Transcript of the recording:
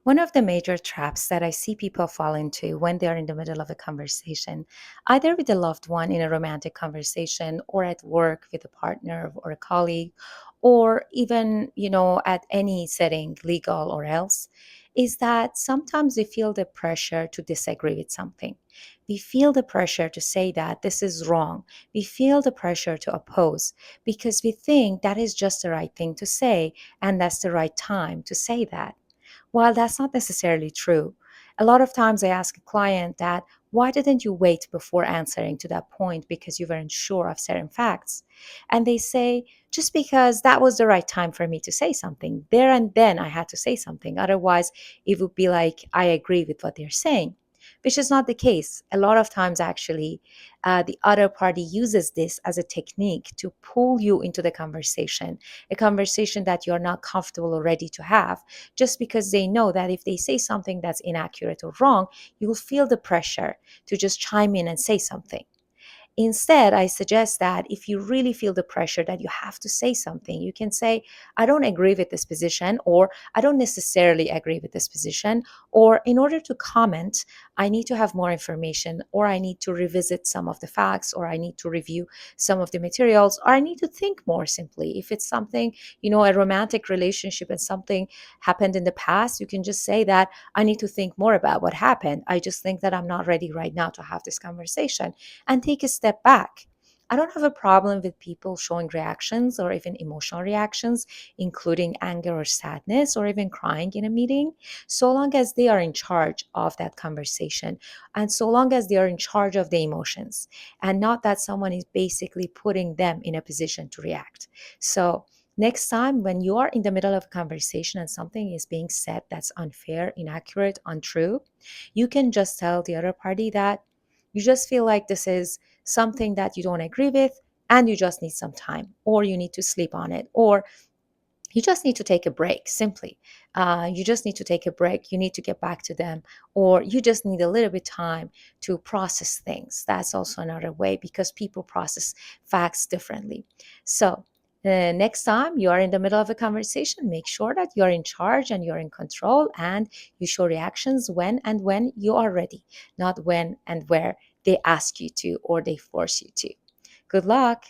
One of the major traps that I see people fall into when they're in the middle of a conversation, either with a loved one in a romantic conversation or at work with a partner or a colleague, or even, at any setting, legal or else, is that sometimes we feel the pressure to disagree with something. We feel the pressure to say that this is wrong. We feel the pressure to oppose because we think that is just the right thing to say and that's the right time to say that. While that's not necessarily true, a lot of times I ask a client that, why didn't you wait before answering to that point because you weren't sure of certain facts? And they say, just because that was the right time for me to say something. There and then I had to say something. Otherwise, it would be like I agree with what they're saying, which is not the case. A lot of times, actually, the other party uses this as a technique to pull you into the conversation, a conversation that you're not comfortable or ready to have, just because they know that if they say something that's inaccurate or wrong, you'll feel the pressure to just chime in and say something. Instead, I suggest that if you really feel the pressure that you have to say something, you can say, I don't agree with this position, or I don't necessarily agree with this position, or in order to comment, I need to have more information, or I need to revisit some of the facts, or I need to review some of the materials, or I need to think more simply. If it's something, a romantic relationship and something happened in the past, you can just say that I need to think more about what happened. I just think that I'm not ready right now to have this conversation and take a step back. I don't have a problem with people showing reactions or even emotional reactions, including anger or sadness or even crying in a meeting, so long as they are in charge of that conversation and so long as they are in charge of the emotions and not that someone is basically putting them in a position to react. So, next time when you are in the middle of a conversation and something is being said that's unfair, inaccurate, untrue, you can just tell the other party that you just feel like this is something that you don't agree with and you just need some time, or you need to sleep on it, or you just need to take a break simply. You just need to take a break. You need to get back to them, or you just need a little bit time to process things. That's also another way because people process facts differently. So, next time you are in the middle of a conversation, make sure that you're in charge and you're in control and you show reactions when you are ready, not when and where they ask you to or they force you to. Good luck.